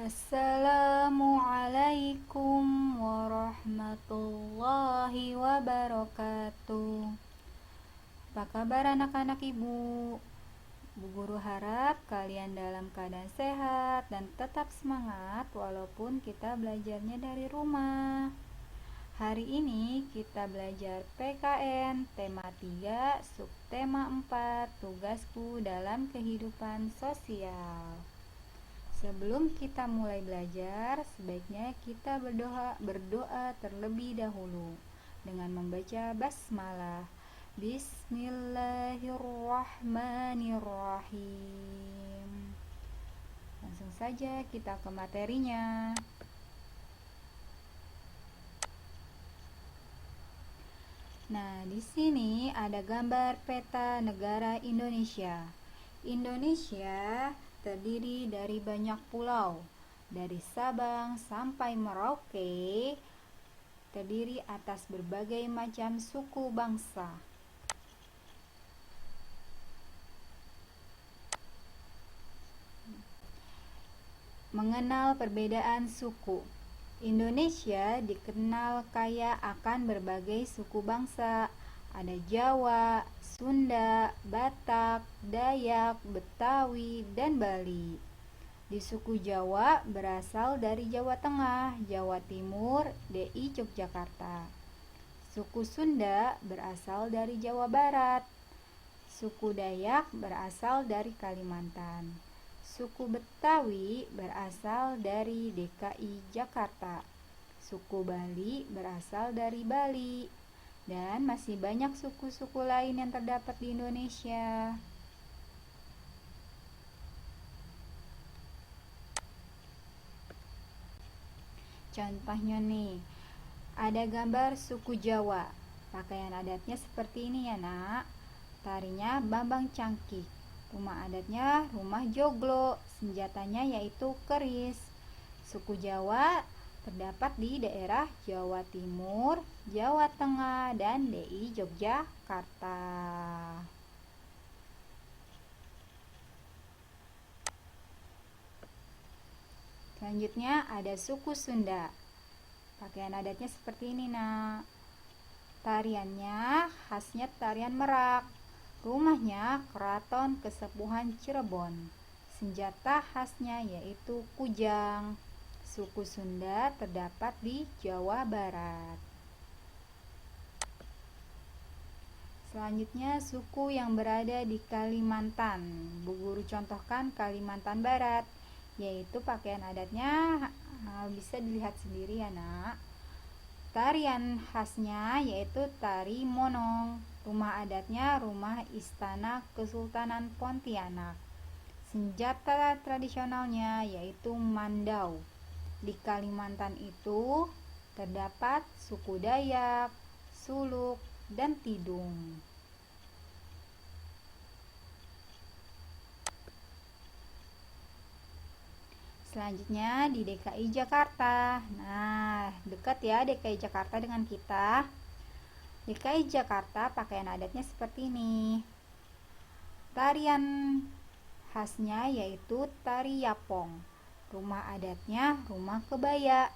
Assalamualaikum warahmatullahi wabarakatuh. Apa kabar anak-anak ibu? Bu Guru harap kalian dalam keadaan sehat dan tetap semangat walaupun kita belajarnya dari rumah. Hari ini kita belajar PKN tema 3, subtema 4, tugasku dalam kehidupan sosial. Sebelum kita mulai belajar, sebaiknya kita berdoa terlebih dahulu dengan membaca basmalah. Bismillahirrahmanirrahim. Langsung saja kita ke materinya. Nah, di sini ada gambar peta negara Indonesia. Indonesia terdiri dari banyak pulau. Dari Sabang sampai Merauke terdiri atas berbagai macam suku bangsa. Mengenal perbedaan suku. Indonesia dikenal kaya akan berbagai suku bangsa. Ada Jawa, Sunda, Batak, Dayak, Betawi, dan Bali. Di suku Jawa berasal dari Jawa Tengah, Jawa Timur, DI Yogyakarta. Suku Sunda berasal dari Jawa Barat. Suku Dayak berasal dari Kalimantan. Suku Betawi berasal dari DKI Jakarta. Suku Bali berasal dari Bali. Dan masih banyak suku-suku lain yang terdapat di Indonesia. Contohnya nih, ada gambar suku Jawa. Pakaian adatnya seperti ini ya nak. Tarinya Bambang Cangkik. Rumah adatnya rumah joglo. Senjatanya yaitu keris. Suku Jawa terdapat di daerah Jawa Timur, Jawa Tengah, dan DI Yogyakarta. Selanjutnya ada suku Sunda. Pakaian adatnya seperti ini nak. Tariannya khasnya tarian merak. Rumahnya Keraton Kesepuhan Cirebon. Senjata khasnya yaitu kujang. Suku Sunda terdapat di Jawa Barat. Selanjutnya suku yang berada di Kalimantan. Bu Guru contohkan Kalimantan Barat, yaitu pakaian adatnya bisa dilihat sendiri ya nak. Tarian khasnya yaitu tari monong. Rumah adatnya rumah Istana Kesultanan Pontianak. Senjata tradisionalnya yaitu mandau. Di Kalimantan itu terdapat suku Dayak, Suluk, dan Tidung. Selanjutnya di DKI Jakarta. Nah, dekat ya DKI Jakarta dengan kita. DKI Jakarta pakaian adatnya seperti ini. Tarian khasnya yaitu tari yapong. Rumah adatnya rumah kebaya.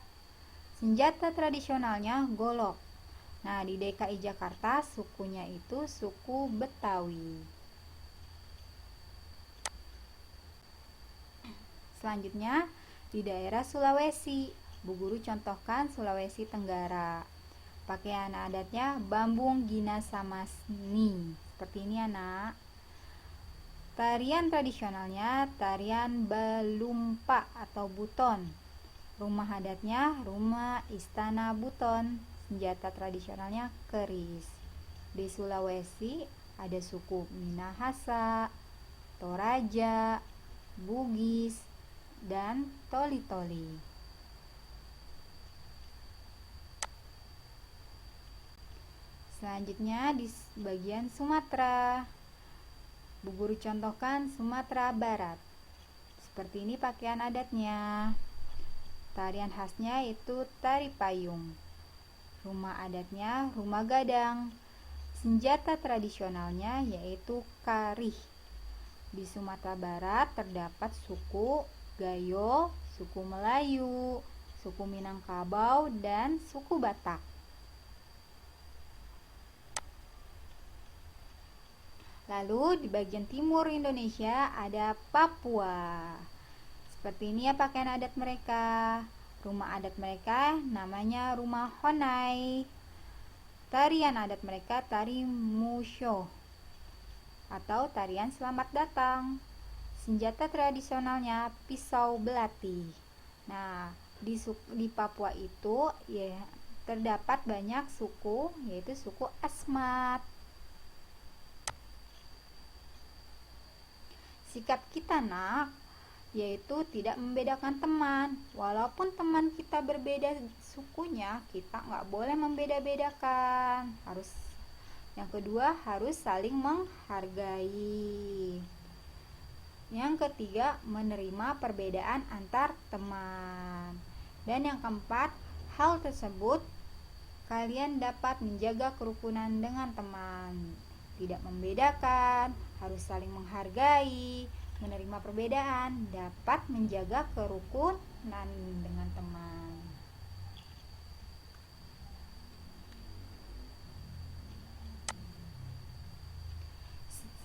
Senjata tradisionalnya golok. Nah, di DKI Jakarta sukunya itu suku Betawi. Selanjutnya di daerah Sulawesi. Bu Guru contohkan Sulawesi Tenggara. Pakaian adatnya Bambung Gina Samasni. Seperti ini anak. Tarian tradisionalnya tarian Balumpa atau Buton. Rumah adatnya rumah Istana Buton. Senjata tradisionalnya keris. Di Sulawesi ada suku Minahasa, Toraja, Bugis, dan Toli-Toli. Selanjutnya di bagian Sumatera. Bu Guru contohkan Sumatera Barat. Seperti ini pakaian adatnya. Tarian khasnya itu tari payung. Rumah adatnya rumah gadang. Senjata tradisionalnya yaitu karih. Di Sumatera Barat terdapat suku Gayo, suku Melayu, suku Minangkabau, dan suku Batak. Lalu di bagian timur Indonesia ada Papua. Seperti ini ya pakaian adat mereka. Rumah adat mereka namanya rumah Honai. Tarian adat mereka tari Musyo atau tarian selamat datang. Senjata tradisionalnya pisau belati. Nah, di Papua itu ya terdapat banyak suku, yaitu suku Asmat. Sikap kita yaitu tidak membedakan teman. Walaupun teman kita berbeda sukunya, kita nggak boleh membeda-bedakan. Yang kedua, harus saling menghargai. Yang ketiga, menerima perbedaan antar teman. Dan yang keempat, hal tersebut kalian dapat menjaga kerukunan dengan teman. Tidak membedakan, harus saling menghargai, menerima perbedaan, dapat menjaga kerukunan dengan teman.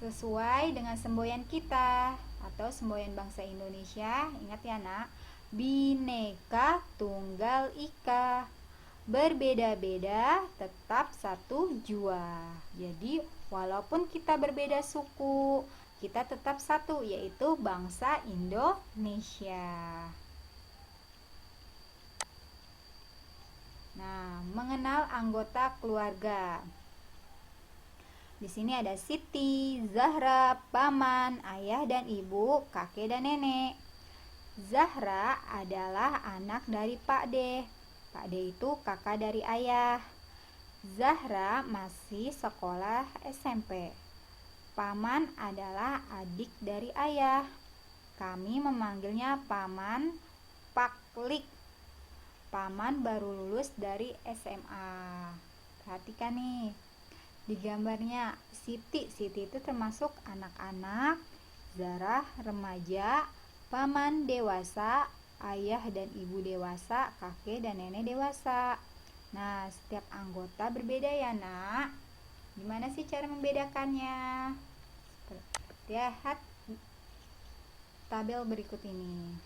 Sesuai dengan semboyan kita atau semboyan bangsa Indonesia, ingat ya nak, Bhinneka Tunggal Ika, berbeda-beda tetap satu jua. Jadi walaupun kita berbeda suku, kita tetap satu, yaitu bangsa Indonesia. Nah, mengenal anggota keluarga. Di sini ada Siti, Zahra, paman, ayah dan ibu, kakek dan nenek. Zahra adalah anak dari Pak De. Pak De itu kakak dari ayah. Zahra masih sekolah SMP. Paman adalah adik dari ayah. Kami memanggilnya Paman Paklik. Paman baru lulus dari SMA. Perhatikan nih. Di gambarnya Siti itu termasuk anak-anak, Zahra remaja, paman dewasa, ayah dan ibu dewasa, kakek dan nenek dewasa. Nah, setiap anggota berbeda ya nak. Gimana sih cara membedakannya? Lihat tabel berikut ini.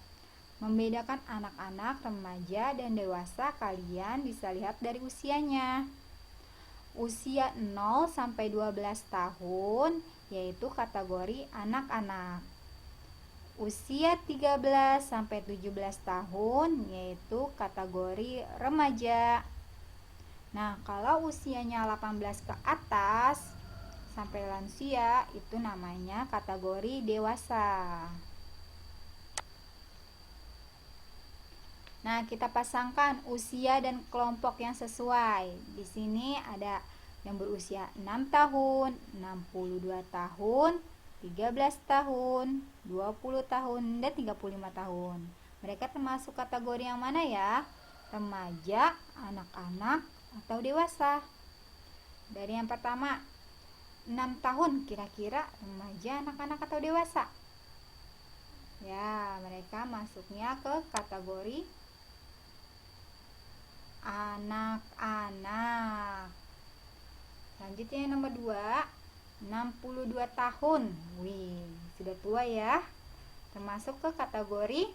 Membedakan anak-anak, remaja, dan dewasa kalian bisa lihat dari usianya. Usia 0 sampai 12 tahun yaitu kategori anak-anak. Usia 13 sampai 17 tahun yaitu kategori remaja. Nah, kalau usianya 18 ke atas sampai lansia itu namanya kategori dewasa. Nah, kita pasangkan usia dan kelompok yang sesuai. Di sini ada yang berusia 6 tahun, 62 tahun, 13 tahun, 20 tahun, dan 35 tahun. Mereka termasuk kategori yang mana ya? Remaja, anak-anak, atau dewasa? Dari yang pertama, 6 tahun kira-kira remaja, anak-anak, atau dewasa? Ya, mereka masuknya ke kategori anak-anak. Selanjutnya yang nomor 2, 62 tahun. Wih, sudah tua ya. Termasuk ke kategori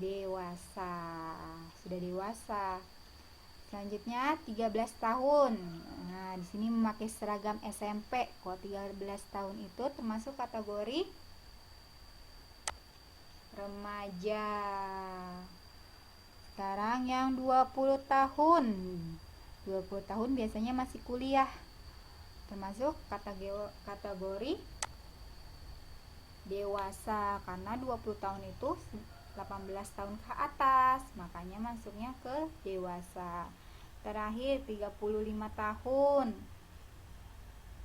dewasa. Sudah dewasa. Selanjutnya 13 tahun. Nah, di sini memakai seragam SMP. Kalau 13 tahun itu termasuk kategori remaja. Sekarang yang 20 tahun. 20 tahun biasanya masih kuliah. Termasuk kategori dewasa karena 20 tahun itu 18 tahun ke atas, makanya masuknya ke dewasa. Terakhir 35 tahun.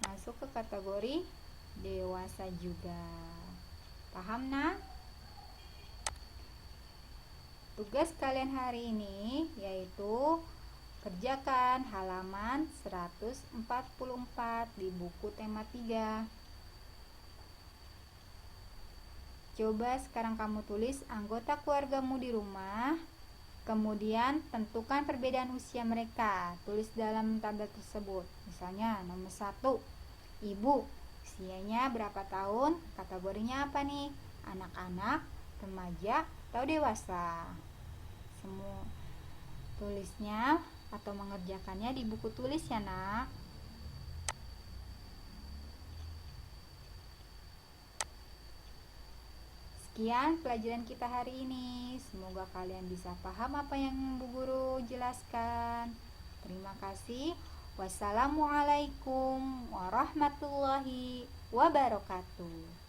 Masuk ke kategori dewasa juga. Paham nak? Tugas kalian hari ini yaitu kerjakan halaman 144 di buku tema 3. Coba sekarang kamu tulis anggota keluargamu di rumah, kemudian tentukan perbedaan usia mereka. Tulis dalam tabel tersebut. Misalnya nomor 1, ibu, usianya berapa tahun, kategorinya apa nih? Anak-anak, remaja, atau dewasa? Semua tulisnya atau mengerjakannya di buku tulis ya nak. Sekian pelajaran kita hari ini. Semoga kalian bisa paham apa yang Bu Guru jelaskan. Terima kasih. Wassalamualaikum warahmatullahi wabarakatuh.